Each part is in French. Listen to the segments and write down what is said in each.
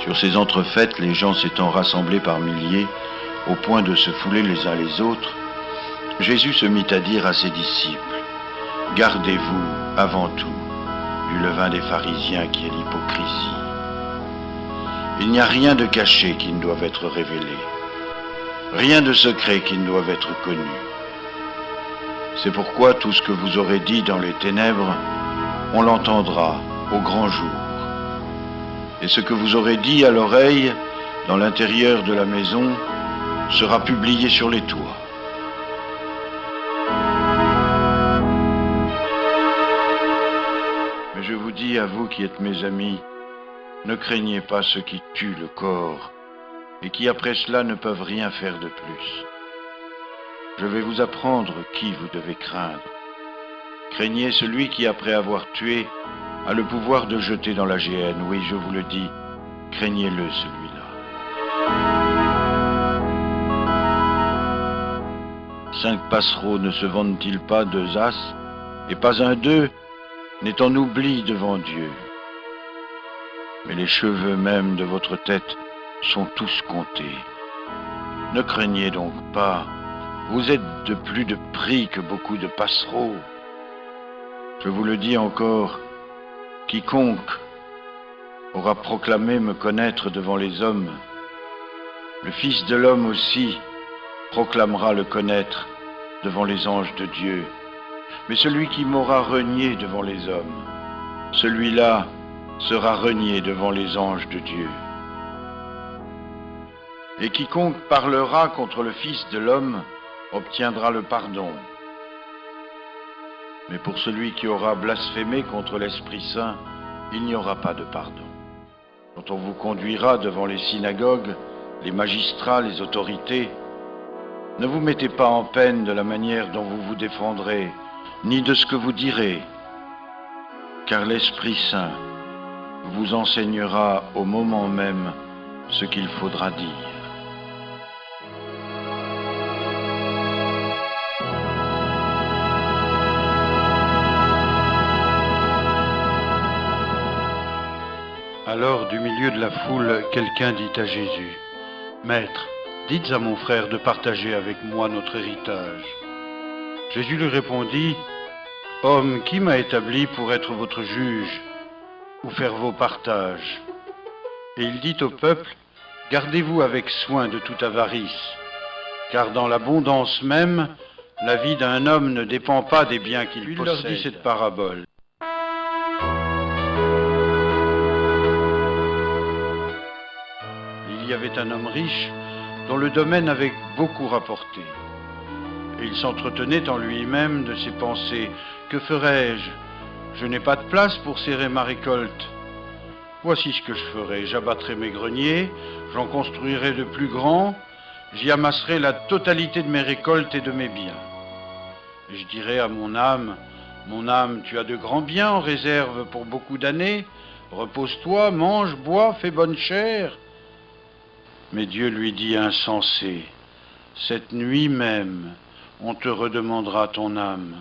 Sur ces entrefaites, les gens s'étant rassemblés par milliers, au point de se fouler les uns les autres, Jésus se mit à dire à ses disciples, « Gardez-vous, avant tout, du levain des pharisiens qui est l'hypocrisie. Il n'y a rien de caché qui ne doive être révélé, rien de secret qui ne doive être connu. C'est pourquoi tout ce que vous aurez dit dans les ténèbres, on l'entendra au grand jour. Et ce que vous aurez dit à l'oreille, dans l'intérieur de la maison, sera publié sur les toits. » Mais je vous dis à vous qui êtes mes amis, ne craignez pas ceux qui tuent le corps et qui après cela ne peuvent rien faire de plus. Je vais vous apprendre qui vous devez craindre. Craignez celui qui, après avoir tué, a le pouvoir de jeter dans la géhenne. Oui, je vous le dis, craignez-le celui-là. 5 passereaux ne se vendent-ils pas 2 as, et pas un d'eux n'est en oubli devant Dieu. Mais les cheveux même de votre tête sont tous comptés. Ne craignez donc pas, vous êtes de plus de prix que beaucoup de passereaux. Je vous le dis encore, quiconque aura proclamé me connaître devant les hommes, le Fils de l'homme aussi proclamera le connaître devant les anges de Dieu. Mais celui qui m'aura renié devant les hommes, celui-là sera renié devant les anges de Dieu. Et quiconque parlera contre le Fils de l'homme obtiendra le pardon. Mais pour celui qui aura blasphémé contre l'Esprit Saint, il n'y aura pas de pardon. Quand on vous conduira devant les synagogues, les magistrats, les autorités, ne vous mettez pas en peine de la manière dont vous vous défendrez, ni de ce que vous direz, car l'Esprit Saint vous enseignera au moment même ce qu'il faudra dire. Alors, du milieu de la foule, quelqu'un dit à Jésus, « Maître, dites à mon frère de partager avec moi notre héritage. » Jésus lui répondit, « Homme, qui m'a établi pour être votre juge ou faire vos partages ?» Et il dit au peuple, « Gardez-vous avec soin de toute avarice, car dans l'abondance même, la vie d'un homme ne dépend pas des biens qu'il possède. » Il leur dit cette parabole. Il y avait un homme riche dont le domaine avait beaucoup rapporté. Et il s'entretenait en lui-même de ses pensées. « Que ferai-je ? Je n'ai pas de place pour serrer ma récolte. Voici ce que je ferai. J'abattrai mes greniers, j'en construirai de plus grands, j'y amasserai la totalité de mes récoltes et de mes biens. Et je dirai à mon âme, tu as de grands biens en réserve pour beaucoup d'années. Repose-toi, mange, bois, fais bonne chère. » Mais Dieu lui dit, insensé, cette nuit même, on te redemandera ton âme.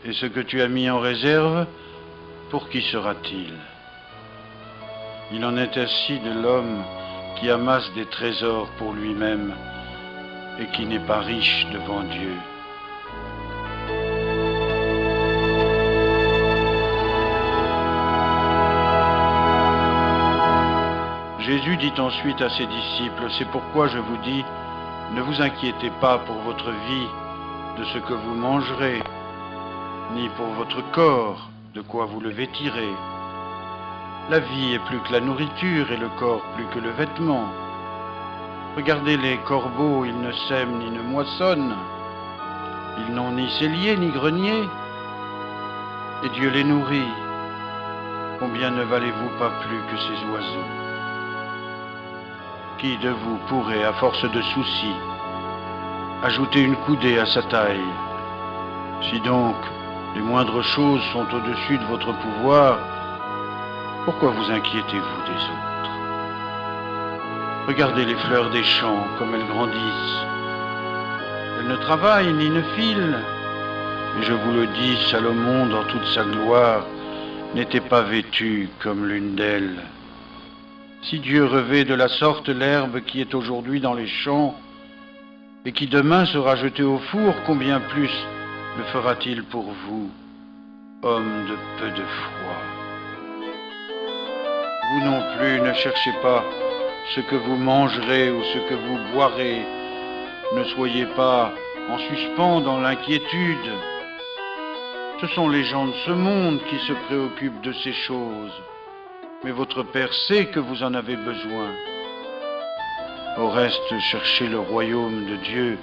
Et ce que tu as mis en réserve, pour qui sera-t-il ? Il en est ainsi de l'homme qui amasse des trésors pour lui-même et qui n'est pas riche devant Dieu. Jésus dit ensuite à ses disciples, « C'est pourquoi je vous dis, ne vous inquiétez pas pour votre vie, de ce que vous mangerez, ni pour votre corps, de quoi vous le vêtirez. La vie est plus que la nourriture et le corps plus que le vêtement. Regardez les corbeaux, ils ne sèment ni ne moissonnent, ils n'ont ni cellier ni grenier, et Dieu les nourrit. Combien ne valez-vous pas plus que ces oiseaux ? Qui de vous pourrait, à force de soucis, ajouter une coudée à sa taille ? Si donc les moindres choses sont au-dessus de votre pouvoir, pourquoi vous inquiétez-vous des autres ? Regardez les fleurs des champs, comme elles grandissent. Elles ne travaillent ni ne filent. Et je vous le dis, Salomon, dans toute sa gloire, n'était pas vêtu comme l'une d'elles. Si Dieu revêt de la sorte l'herbe qui est aujourd'hui dans les champs, et qui demain sera jetée au four, combien plus le fera-t-il pour vous, homme de peu de foi? Vous non plus ne cherchez pas ce que vous mangerez ou ce que vous boirez. Ne soyez pas en suspens dans l'inquiétude. Ce sont les gens de ce monde qui se préoccupent de ces choses. Mais votre Père sait que vous en avez besoin. Au reste, cherchez le royaume de Dieu,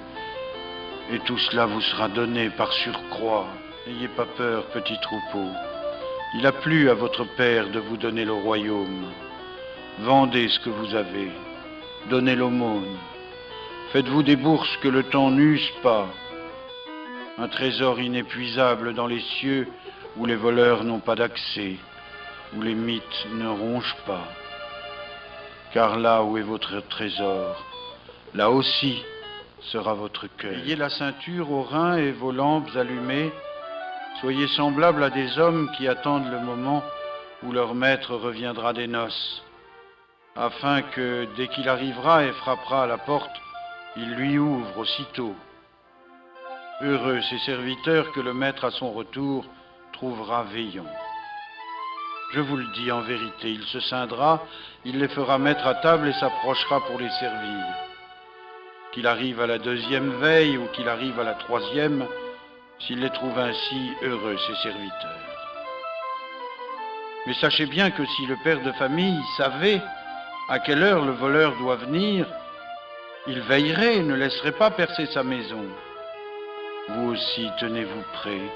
et tout cela vous sera donné par surcroît. N'ayez pas peur, petit troupeau. Il a plu à votre Père de vous donner le royaume. Vendez ce que vous avez, donnez l'aumône. Faites-vous des bourses que le temps n'use pas. Un trésor inépuisable dans les cieux où les voleurs n'ont pas d'accès, où les mythes ne rongent pas. Car là où est votre trésor, là aussi sera votre cœur. Ayez la ceinture aux reins et vos lampes allumées. Soyez semblables à des hommes qui attendent le moment où leur maître reviendra des noces, afin que, dès qu'il arrivera et frappera à la porte, il lui ouvre aussitôt. Heureux ces serviteurs que le maître à son retour trouvera veillants. Je vous le dis en vérité, il se scindra, il les fera mettre à table et s'approchera pour les servir. Qu'il arrive à la 2e veille ou qu'il arrive à la 3e, s'il les trouve ainsi, heureux ses serviteurs. Mais sachez bien que si le père de famille savait à quelle heure le voleur doit venir, il veillerait et ne laisserait pas percer sa maison. Vous aussi tenez-vous prêts,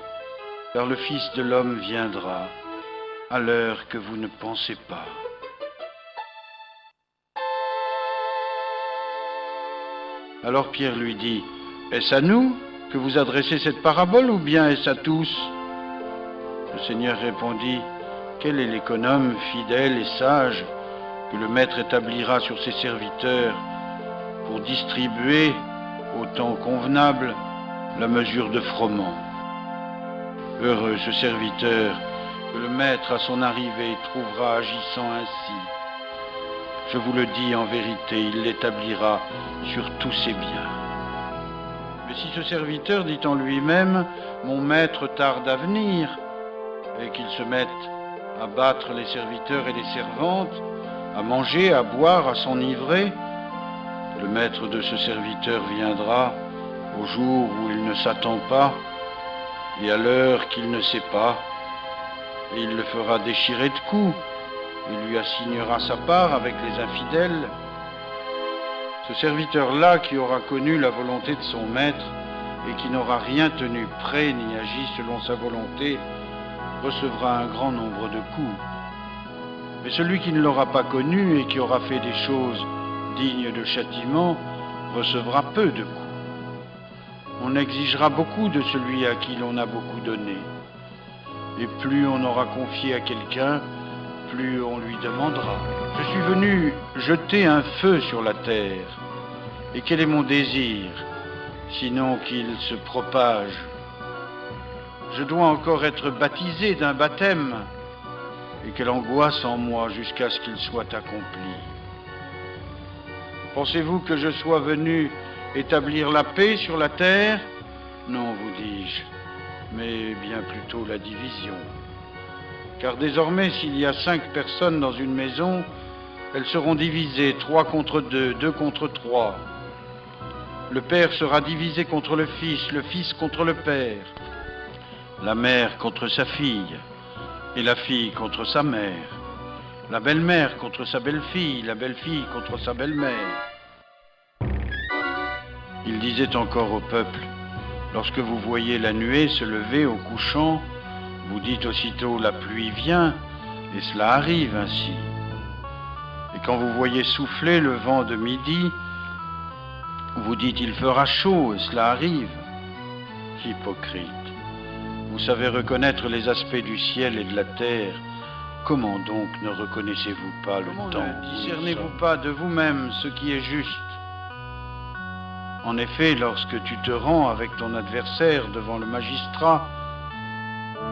car le Fils de l'homme viendra à l'heure que vous ne pensez pas. Alors Pierre lui dit, « Est-ce à nous que vous adressez cette parabole ou bien est-ce à tous ?» Le Seigneur répondit, « Quel est l'économe fidèle et sage que le maître établira sur ses serviteurs pour distribuer au temps convenable la mesure de froment. Heureux ce serviteur que le maître à son arrivée trouvera agissant ainsi. Je vous le dis en vérité, il l'établira sur tous ses biens. Mais si ce serviteur dit en lui-même, mon maître tarde à venir, et qu'il se mette à battre les serviteurs et les servantes, à manger, à boire, à s'enivrer, le maître de ce serviteur viendra au jour où il ne s'attend pas et à l'heure qu'il ne sait pas, et il le fera déchirer de coups, et lui assignera sa part avec les infidèles. Ce serviteur-là qui aura connu la volonté de son maître et qui n'aura rien tenu prêt ni agi selon sa volonté, recevra un grand nombre de coups. Mais celui qui ne l'aura pas connu et qui aura fait des choses dignes de châtiment recevra peu de coups. On exigera beaucoup de celui à qui l'on a beaucoup donné. Et plus on aura confié à quelqu'un, plus on lui demandera. Je suis venu jeter un feu sur la terre. Et quel est mon désir, sinon qu'il se propage? Je dois encore être baptisé d'un baptême, et quelle angoisse en moi jusqu'à ce qu'il soit accompli. Pensez-vous que je sois venu établir la paix sur la terre? Non, vous dis-je, mais bien plutôt la division. Car désormais, s'il y a 5 personnes dans une maison, elles seront divisées 3 contre 2, 2 contre 3. Le père sera divisé contre le fils contre le père, la mère contre sa fille, et la fille contre sa mère, la belle-mère contre sa belle-fille, la belle-fille contre sa belle-mère. Il disait encore au peuple, lorsque vous voyez la nuée se lever au couchant, vous dites aussitôt la pluie vient, et cela arrive ainsi. Et quand vous voyez souffler le vent de midi, vous dites il fera chaud, et cela arrive. Hypocrite, vous savez reconnaître les aspects du ciel et de la terre, comment donc ne reconnaissez-vous pas le temps? Ne discernez-vous pas de vous-même ce qui est juste? En effet, lorsque tu te rends avec ton adversaire devant le magistrat,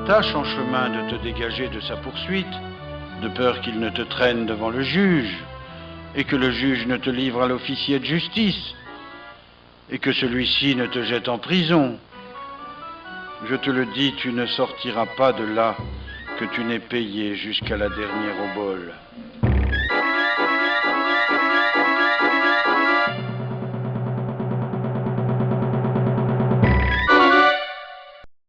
tâche en chemin de te dégager de sa poursuite, de peur qu'il ne te traîne devant le juge et que le juge ne te livre à l'officier de justice, et que celui-ci ne te jette en prison. Je te le dis, tu ne sortiras pas de là que tu n'aies payé jusqu'à la dernière obole.